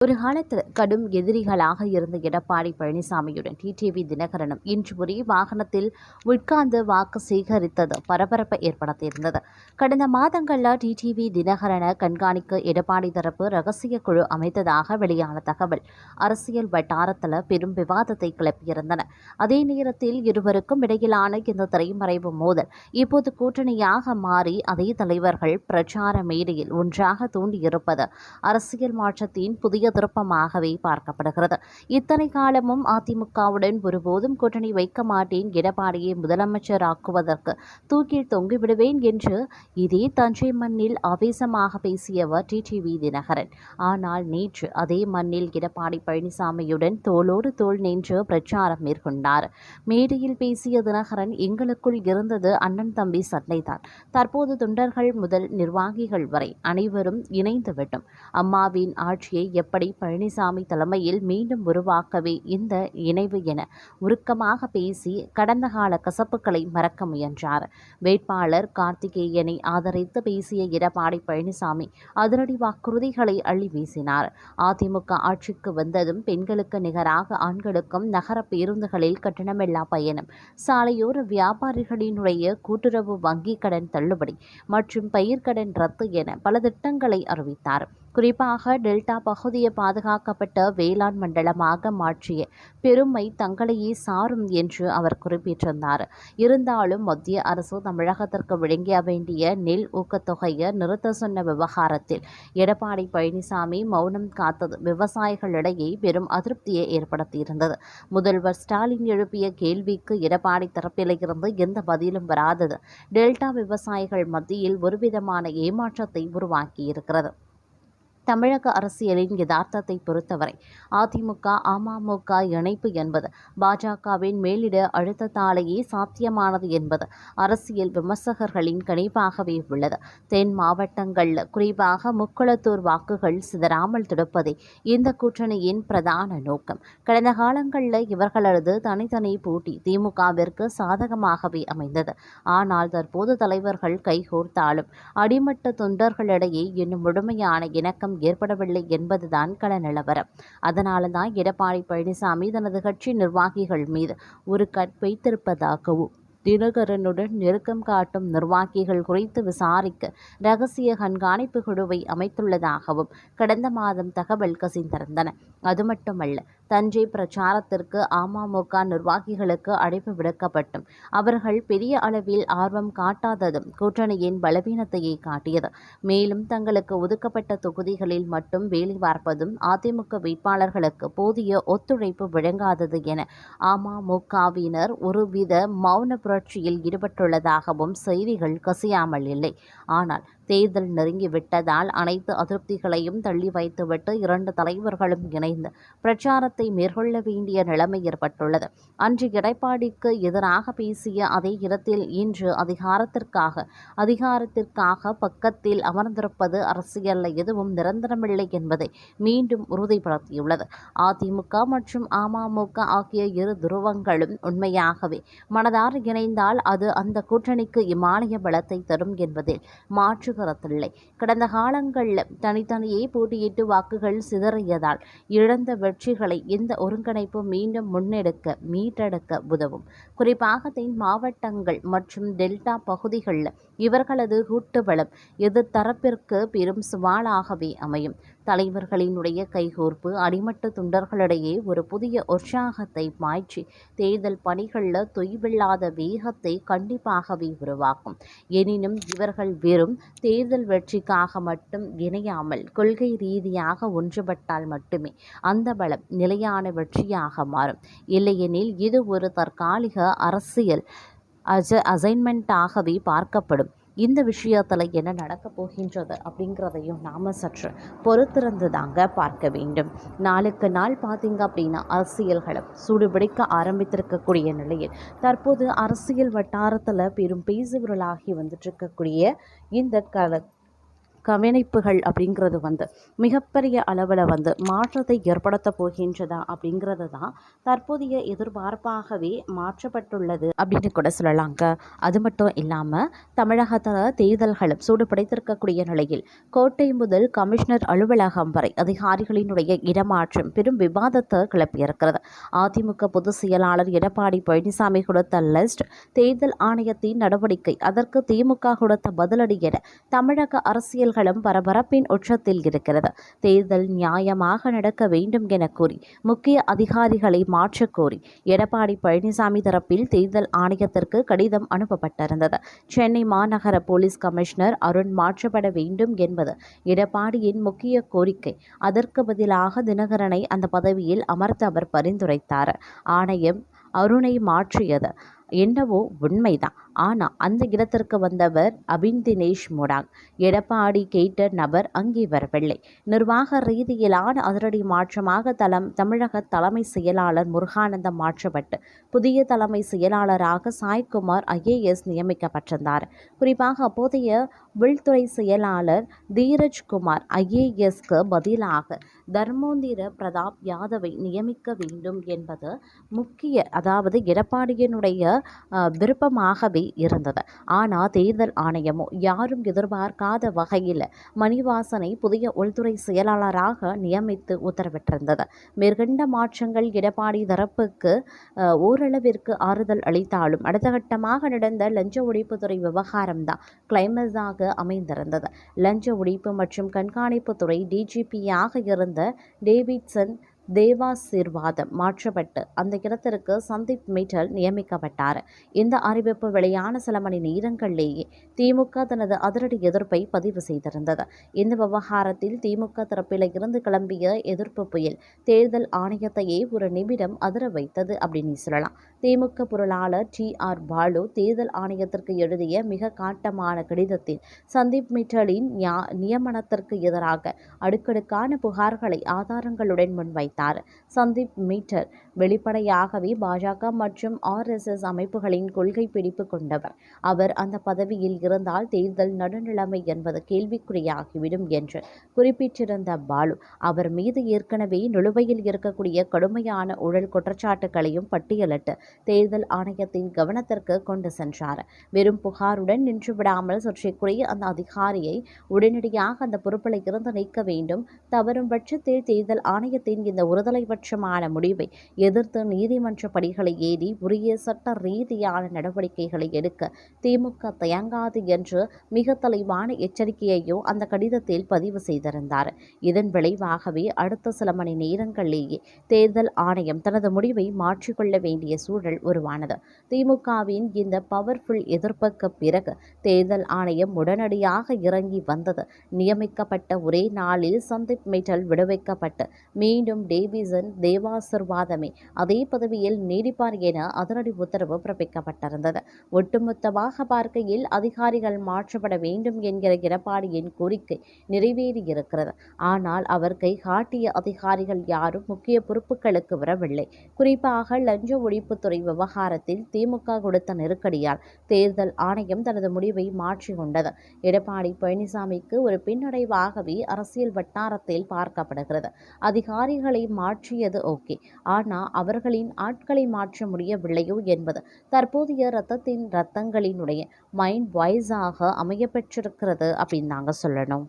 ஒரு காலத்தில் கடும் எதிரிகளாக இருந்த எடப்பாடி பழனிசாமியுடன் டிடிவி தினகரனும் இன்று ஒரே வாகனத்தில் உட்கார்ந்து வாக்கு சேகரித்தது பரபரப்பை ஏற்படுத்தியிருந்தது. கடந்த மாதங்களில் டிடிவி தினகரனை கண்காணிக்க எடப்பாடி தரப்பு ரகசிய குழு அமைத்ததாக வெளியான தகவல் அரசியல் வட்டாரத்தில் பெரும் விவாதத்தை கிளப்பியிருந்தன. அதே நேரத்தில் இருவருக்கும் இடையிலான இந்த திரைமறைவு மோதல் இப்போது கூட்டணியாக மாறி அதே தலைவர்கள் பிரச்சார மேடையில் ஒன்றாக தூண்டியிருப்பது அரசியல் மாற்றத்தின் புதிய திருப்பமாகவே பார்க்கப்படுகிறது. இத்தனை காலமும் அதிமுகவுடன் ஒருபோதும் கூட்டணி வைக்க மாட்டேன், எடப்பாடியை முதலமைச்சராக்குவதற்கு தூக்கில் தொங்கிவிடுவேன் என்று இதே தஞ்சை மண்ணில் ஆவேசமாக பேசியவர் டிடிவி தினகரன். ஆனால் நேற்று அதே மண்ணில் எடப்பாடி பழனிசாமியுடன் தோளோடு தோள் நின்று பிரச்சாரம் மேற்கொண்டார். மேடையில் பேசிய தினகரன், எங்களுக்குள் இருந்தது அண்ணன் தம்பி சண்டைதான். தற்போது தொண்டர்கள் முதல் நிர்வாகிகள் வரை அனைவரும் இணைந்துவிட்டோம். அம்மாவின் ஆட்சியை எப்படி பழனிசாமி தலைமையில் மீண்டும் உருவாக்கவே இந்த இணைவு என உருக்கமாக பேசி கடந்த கால கசப்புகளை மறக்க முயன்றார். வேட்பாளர் கார்த்திகேயனை ஆதரித்து பேசிய எடப்பாடி பழனிசாமி அதிரடி வாக்குறுதிகளை அள்ளி வீசினார். அதிமுக ஆட்சிக்கு வந்ததும் பெண்களுக்கு நிகராக ஆண்களுக்கும் நகர பேருந்துகளில் கட்டணமில்லா பயணம், சாலையோர வியாபாரிகளினுடைய கூட்டுறவு வங்கி கடன் தள்ளுபடி மற்றும் பயிர்க்கடன் ரத்து என பல திட்டங்களை அறிவித்தார். குறிப்பாக டெல்டா பகுதியை பாதுகாக்கப்பட்ட வேளாண் மண்டலமாக மாற்றிய பெருமை தங்களையே சாரும் என்று அவர் குறிப்பிட்டிருந்தார். இருந்தாலும் மத்திய அரசு தமிழகத்திற்கு வழங்க வேண்டிய நெல் ஊக்கத்தொகையை நிறுத்த சொன்ன விவகாரத்தில் எடப்பாடி பழனிசாமி மௌனம் காத்தது விவசாயிகளிடையே பெரும் அதிருப்தியை ஏற்படுத்தியிருந்தது. முதல்வர் ஸ்டாலின் எழுப்பிய கேள்விக்கு எடப்பாடி தரப்பிலிருந்து எந்த பதிலும் வராதது டெல்டா விவசாயிகள் மத்தியில் ஒருவிதமான ஏமாற்றத்தை உருவாக்கியிருக்கிறது. தமிழக அரசியலின் யதார்த்தத்தை பொறுத்தவரை அதிமுக அமமுக இணைப்பு என்பது பாஜகவின் மேலிட அழுத்தத்தாலேயே சாத்தியமானது என்பது அரசியல் விமர்சகர்களின் கணிப்பாகவே உள்ளது. தென் மாவட்டங்களில் குறிப்பாக முக்குளத்தூர் வாக்குகள் சிதறாமல் தடுப்பதே இந்த கூட்டணியின் பிரதான நோக்கம். கடந்த காலங்களில் இவர்களது தனித்தனி போட்டி திமுகவிற்கு சாதகமாகவே அமைந்தது. ஆனால் தற்போது தலைவர்கள் கைகோர்த்தாலும் அடிமட்ட தொண்டர்களிடையே இன்னும் முழுமையான இணக்கம் ஏற்படவில்லை என்பதுதான் கள நிலவரம். அதனால்தான் எடப்பாடி பழனிசாமி தனது கட்சி நிர்வாகிகள் மீது ஒரு கட் வைத்திருப்பதாகவும் தினகரனுடன் நெருக்கம் காட்டும் நிர்வாகிகள் குறித்து விசாரிக்க ரகசிய கண்காணிப்பு குழுவை அமைத்துள்ளதாகவும் கடந்த மாதம் தகவல் கசிந்திருந்தன. அது மட்டுமல்ல, தஞ்சை பிரச்சாரத்திற்கு அமமுக நிர்வாகிகளுக்கு அழைப்பு விடுக்கப்பட்டும் அவர்கள் பெரிய அளவில் ஆர்வம் காட்டாததும் கூட்டணியின் பலவீனத்தையே காட்டியது. மேலும் தங்களுக்கு ஒதுக்கப்பட்ட தொகுதிகளில் மட்டும் வேலை பார்ப்பதும் அதிமுக வேட்பாளர்களுக்கு போதிய ஒத்துழைப்பு வழங்காதது என அமமுகவினர் ஒருவித மௌன புரட்சியில் ஈடுபட்டுள்ளதாகவும் செய்திகள் கசியாமல் இல்லை. ஆனால் தேர்தல் நெருங்கிவிட்டதால் அனைத்து அதிருப்திகளையும் தள்ளி வைத்துவிட்டு இரண்டு தலைவர்களும் இணைந்து பிரச்சாரத்தை மேற்கொள்ள வேண்டிய நிலைமை ஏற்பட்டுள்ளது. அன்று எடப்பாடிக்கு எதிராக பேசிய அதே இடத்தில் இன்று அதிகாரத்திற்காக பக்கத்தில் அமர்ந்திருப்பது அரசியலில் எதுவும் நிரந்தரமில்லை என்பதை மீண்டும் உறுதிப்படுத்தியுள்ளது. அதிமுக மற்றும் அமமுக ஆகிய இரு துருவங்களும் உண்மையாகவே மனதார இணைந்தால் அது அந்த கூட்டணிக்கு இமாலய பலத்தை தரும் என்பதில் மாற்று கருத்தில்லை. கடந்த காலங்களில் தனித்தனியே போட்டியிட்டு வாக்குகள் சிதறியதால் இழந்த வெற்றிகளை இந்த ஒருங்கிணைப்பு மீண்டும் மீட்டெடுக்க உதவும். குறிப்பாக தென் மாவட்டங்கள் மற்றும் டெல்டா பகுதிகளில் இவர்களது கூட்டுபலம் எதிர்த்தரப்பிற்கு பெரும் சவாலாகவே அமையும். தலைவர்களினுடைய கைகோர்ப்பு அடிமட்ட தொண்டர்களிடையே ஒரு புதிய உற்சாகத்தை மாற்றி தேர்தல் பணிகளில் தொய்வில்லாத வேகத்தை கண்டிப்பாகவே உருவாக்கும். எனினும் இவர்கள் வெறும் தேர்தல் வெற்றிக்காக மட்டும் இணையாமல் கொள்கை ரீதியாக ஒன்றுபட்டால் மட்டுமே அந்த பலம் நிலையான வெற்றியாக மாறும். இல்லையெனில் இது ஒரு தற்காலிக அரசியல் அசைன்மெண்ட்டாகவே பார்க்கப்படும். இந்த விஷயத்தில் என்ன நடக்கப் போகின்றது அப்படிங்கிறதையும் நாம் சற்று பொறுத்திருந்து தாங்க பார்க்க வேண்டும். நாளுக்கு நாள் பார்த்திங்க அப்படின்னா அரசியல்களும் சூடுபிடிக்க ஆரம்பித்திருக்கக்கூடிய நிலையில் தற்போது அரசியல் வட்டாரத்தில் பெரும் பேசுபொருளாகி வந்துட்டுருக்கக்கூடிய இந்த கவனிப்புகள் அப்படிங்கிறது மிகப்பெரிய அளவில் மாற்றத்தை ஏற்படுத்த போகின்றதா அப்படிங்கிறது தான் தற்போதைய எதிர்பார்ப்பாகவே மாற்றப்பட்டுள்ளது அப்படின்னு கூட சொல்லலாங்க. அது மட்டும் இல்லாமல் தமிழகத்தில் தேர்தல்களும் சூடு பிடித்திருக்கக்கூடிய நிலையில் கோட்டை முதல் கமிஷனர் அலுவலகம் வரை அதிகாரிகளினுடைய இடமாற்றம் பெரும் விவாதத்தை கிளப்பியிருக்கிறது. அதிமுக பொதுச் செயலாளர் எடப்பாடி பழனிசாமி கொடுத்த லிஸ்ட், தேர்தல் ஆணையத்தின் நடவடிக்கை, அதற்கு திமுக கொடுத்த பதிலடி என தமிழக அரசியல்களும் பரபரப்பின் உச்சத்தில் இருக்கிறது. தேர்தல் நியாயமாக நடக்க வேண்டும் என கூறி முக்கிய அதிகாரிகளை மாற்றக் கோரி எடப்பாடி பழனிசாமி தரப்பில் தேர்தல் ஆணையத்திற்கு கடிதம் அனுப்பப்பட்டிருந்தது. சென்னை மாநகர போலீஸ் கமிஷனர் அருண் மாற்றப்பட வேண்டும் என்பது எடப்பாடியின் முக்கிய கோரிக்கை. அதற்கு பதிலாக தினகரனை அந்த பதவியில் அமர்த்த அவர் பரிந்துரைத்தார். ஆணையம் அருணை மாற்றியது என்னவோ உண்மைதான். ஆனால் அந்த இடத்திற்கு வந்தவர் அபின் தினேஷ் முடாங். எடப்பாடி கேட்ட நபர் அங்கே வரவில்லை. நிர்வாக ரீதியிலான அதிரடி மாற்றமாக தமிழக தலைமை செயலாளர் முருகானந்தம் மாற்றப்பட்டு புதிய தலைமை செயலாளராக சாய்குமார் IAS நியமிக்கப்பட்டிருந்தார். குறிப்பாக அப்போதைய உள்துறை செயலாளர் தீரஜ்குமார் IASக்கு பதிலாக தர்மோந்திர பிரதாப் யாதவை நியமிக்க வேண்டும் என்பது அதாவது எடப்பாடியினுடைய விருப்பமாகவே இருந்தது. ஆனால் தேர்தல் ஆணையமோ யாரும் எதிர்பார்க்காத வகையில் மணிவாசனை புதிய உள்துறை செயலாளராக நியமித்து உத்தரவிட்டிருந்தது. மேற்கண்ட மாற்றங்கள் எடப்பாடி தரப்புக்கு ஓரளவிற்கு ஆறுதல் அளித்தாலும் அடுத்த கட்டமாக நடந்த லஞ்ச ஒழிப்புத்துறை விவகாரம்தான் கிளைமேக்ஸாக அமைந்திருந்தது. லஞ்ச ஒழிப்பு மற்றும் கண்காணிப்புத்துறை DGPயாக இருந்த டேவிட்சன் தேவாசீர்வாதம் மாற்றப்பட்டு அந்த இடத்திற்கு சந்தீப் மிட்டல் நியமிக்கப்பட்டார். இந்த அறிவிப்பு வெளியான சில மணி நேரங்களிலேயே திமுக தனது அதிரடி எதிர்ப்பை பதிவு செய்திருந்தது. இந்த விவகாரத்தில் திமுக தரப்பில் இருந்து கிளம்பிய எதிர்ப்பு புயல் தேர்தல் ஆணையத்தையே ஒரு நிமிடம் அதிர வைத்தது அப்படின்னு சொல்லலாம். திமுக பொருளாளர் TR பாலு தேர்தல் ஆணையத்திற்கு எழுதிய மிக காட்டமான கடிதத்தில் சந்தீப் மிட்டலின் நியமனத்திற்கு எதிராக அடுக்கடுக்கான புகார்களை ஆதாரங்களுடன் முன்வைத்தார். சந்தீப் மிட்டல் வெளிப்படையாகவே பாஜக மற்றும் RSS அமைப்புகளின் கொள்கை பிடிப்பு கொண்டவர். அவர் அந்த பதவியில் இருந்தால் தேர்தல் நடுநிலைமை என்பது கேள்விக்குறியாகிவிடும் என்று குறிப்பிட்டிருந்த பாலு அவர் மீது ஏற்கனவே நிலுவையில் இருக்கக்கூடிய கடுமையான ஊழல் குற்றச்சாட்டுகளையும் பட்டியலிட்டு தேர்தல் ஆணையத்தின் கவனத்திற்கு கொண்டு சென்றார். வெறும் புகாருடன் நின்றுவிடாமல் சர்ச்சைக்குரிய அந்த அதிகாரியை உடனடியாக அந்த பொறுப்பில் இருந்து நீக்க வேண்டும். தவறும் பட்சத்தில் தேர்தல் ஆணையத்தின் இந்த ஒருதலைபட்சமான முடிவை எதிர்த்து நீதிமன்ற படிகளை ஏறி உரிய சட்ட ரீதியான நடவடிக்கைகளை எடுக்க திமுக தயங்காது என்று மிக தெளிவான எச்சரிக்கையையோ அந்த கடிதத்தில் பதிவு செய்திருந்தார். இதன் விளைவாகவே அடுத்த சில மணி நேரங்களிலேயே தேர்தல் ஆணையம் தனது முடிவை மாற்றிக்கொள்ள வேண்டிய சூழல் உருவானது. திமுகவின் இந்த பவர்ஃபுல் எதிர்ப்புக்கு பிறகு தேர்தல் ஆணையம் உடனடியாக இறங்கி வந்தது. நியமிக்கப்பட்ட ஒரே நாளில் சந்தீப் மிட்டல் விடுவிக்கப்பட்டு மீண்டும் டேவிசன் தேவாசீர்வாதமே அதே பதவியில் நீடிப்பார் என அதிரடி உத்தரவு பிறப்பிக்கப்பட்டிருந்தது. ஒட்டுமொத்தமாக பார்க்கையில் அதிகாரிகள் மாற்றப்பட வேண்டும் என்கிற எடப்பாடியின் கோரிக்கை நிறைவேறியிருக்கிறது. ஆனால் அவர் கை காட்டிய அதிகாரிகள் யாரும் முக்கிய பொறுப்புகளுக்கு வரவில்லை. குறிப்பாக லஞ்ச ஒழிப்புத்துறை விவகாரத்தில் திமுக கொடுத்த நெருக்கடியால் தேர்தல் ஆணையம் தனது முடிவை மாற்றிக்கொண்டது. எடப்பாடி பழனிசாமிக்கு ஒரு பின்னடைவாகவே அரசியல் வட்டாரத்தில் பார்க்கப்படுகிறது. அதிகாரிகளை மாற்றியது ஓகே, ஆனால் அவர்களின் ஆட்களை மாற்ற முடியவில்லையோ என்பது தற்போதைய ரத்தங்களினுடைய மைண்ட் வாய்ஸாக அமையப்பெற்றிருக்கிறது அப்படின்னு நாங்கள் சொல்லணும்.